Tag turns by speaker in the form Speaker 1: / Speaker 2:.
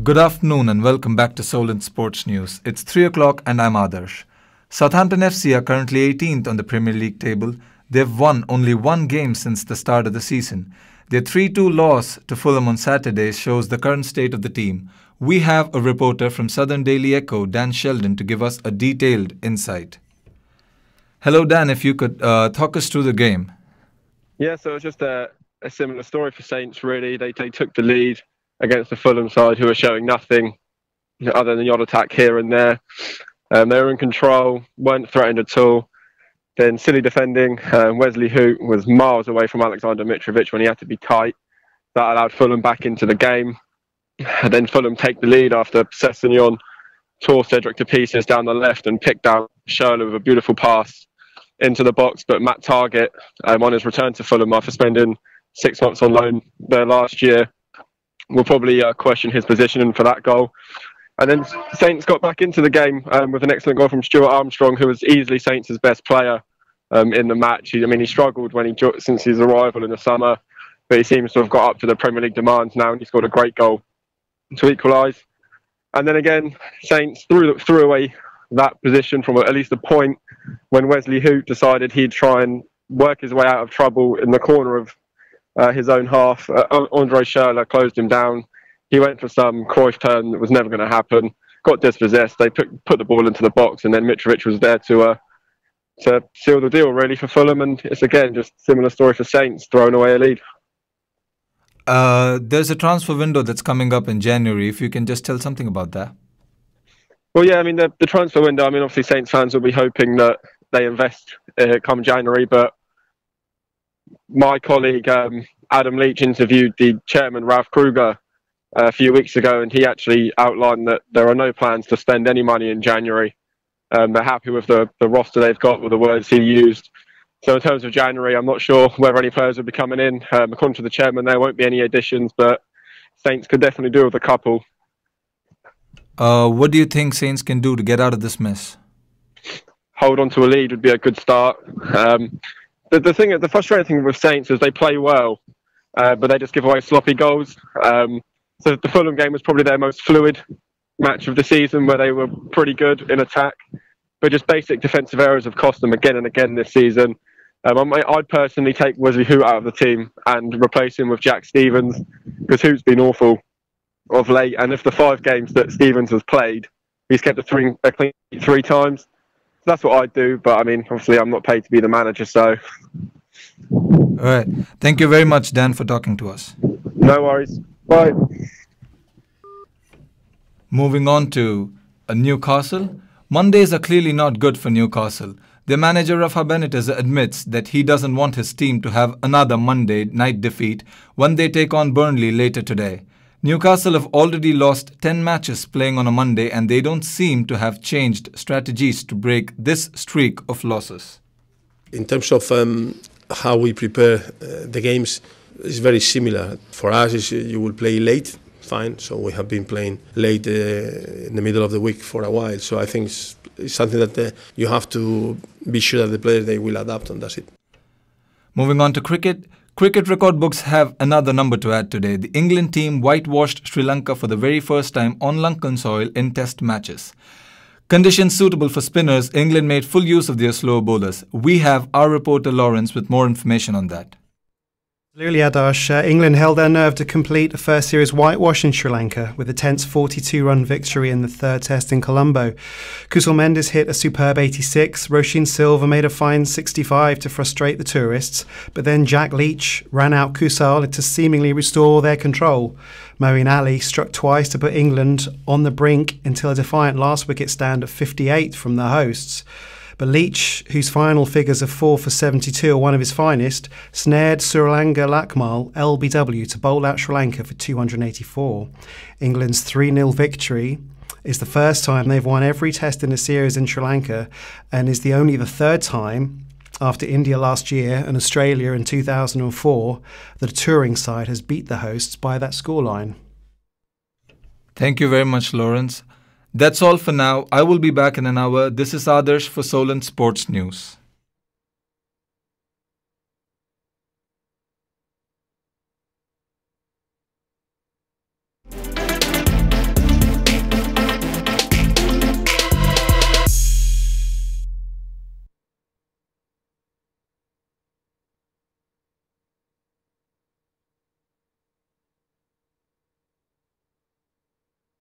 Speaker 1: Good afternoon and welcome back to Solent Sports News. It's 3 o'clock and I'm Adarsh. Southampton FC are currently 18th on the Premier League table. They've won only one game since the start of the season. Their 3-2 loss to Fulham on Saturday shows the current state of the team. We have a reporter from Southern Daily Echo, Dan Sheldon, to give us a detailed insight. Hello Dan, if you could talk us through the game.
Speaker 2: Yeah, so it's just a similar story for Saints, really. They took the lead against the Fulham side, who are showing nothing other than the odd attack here and there. They were in control, weren't threatened at all. Then silly defending. Wesley Hoot was miles away from Alexander Mitrovic when he had to be tight. That allowed Fulham back into the game. And then Fulham take the lead after Sessegnon tore Cedric to pieces down the left and picked out Schürrle with a beautiful pass into the box. But Matt Targett, on his return to Fulham after spending 6 months on loan there last year, will probably question his positioning for that goal. And then Saints got back into the game with an excellent goal from Stuart Armstrong, who was easily Saints' best player in the match. He struggled since his arrival in the summer, but he seems to have got up to the Premier League demands now, and he scored a great goal to equalise. And then again, Saints threw away that position from at least a point when Wesley Hoot decided he'd try and work his way out of trouble in the corner of his own half. Andre Schürrle closed him down. He went for some Cruyff turn that was never going to happen. Got dispossessed. They put the ball into the box, and then Mitrovic was there to seal the deal, really, for Fulham. And it's again just similar story for Saints, throwing away a lead.
Speaker 1: There's a transfer window that's coming up in January. If you can just tell something about that.
Speaker 2: Well, yeah, the transfer window. Obviously Saints fans will be hoping that they invest come January, but my colleague Adam Leach interviewed the chairman Ralph Kruger a few weeks ago, and he actually outlined that there are no plans to spend any money in January. They're happy with the roster they've got, with the words he used. So in terms of January, I'm not sure whether any players will be coming in. According to the chairman, there won't be any additions, but Saints could definitely do with a couple.
Speaker 1: What do you think Saints can do to get out of this mess?
Speaker 2: Hold on to a lead would be a good start. The frustrating thing with Saints is they play well, but they just give away sloppy goals. So the Fulham game was probably their most fluid match of the season, where they were pretty good in attack, but just basic defensive errors have cost them again and again this season. I'd personally take Wesley Hoot out of the team and replace him with Jack Stevens, because Hoot's been awful of late, and if the 5 games that Stevens has played, he's kept a clean sheet 3 times. So that's what I'd do, but obviously I'm not paid to be the manager, so...
Speaker 1: All right. Thank you very much, Dan, for talking to us.
Speaker 2: No worries. Bye.
Speaker 1: Moving on to Newcastle. Mondays are clearly not good for Newcastle. Their manager Rafa Benitez admits that he doesn't want his team to have another Monday night defeat when they take on Burnley later today. Newcastle have already lost 10 matches playing on a Monday, and they don't seem to have changed strategies to break this streak of losses.
Speaker 3: In terms of how we prepare the games, it's very similar. For us, you will play late, fine. So we have been playing late in the middle of the week for a while. So I think it's something that you have to be sure that the players, they will adapt, and that's it.
Speaker 1: Moving on to cricket. Cricket record books have another number to add today. The England team whitewashed Sri Lanka for the very first time on Lankan soil in test matches. Conditions suitable for spinners, England made full use of their slow bowlers. We have our reporter Lawrence with more information on that.
Speaker 4: Absolutely, Adarsh. England held their nerve to complete a first series whitewash in Sri Lanka with a tense 42-run victory in the third test in Colombo. Kusal Mendes hit a superb 86, Roshin Silva made a fine 65 to frustrate the tourists, but then Jack Leach ran out Kusal to seemingly restore their control. Moeen Ali struck twice to put England on the brink until a defiant last wicket stand of 58 from the hosts. But Leach, whose final figures of 4 for 72 are one of his finest, snared Suralanga Lakmal LBW to bowl out Sri Lanka for 284. England's 3-0 victory is the first time they've won every test in a series in Sri Lanka, and is only the third time, after India last year and Australia in 2004, that a touring side has beat the hosts by that scoreline.
Speaker 1: Thank you very much, Lawrence. That's all for now. I will be back in an hour. This is Adarsh for Solent Sports News.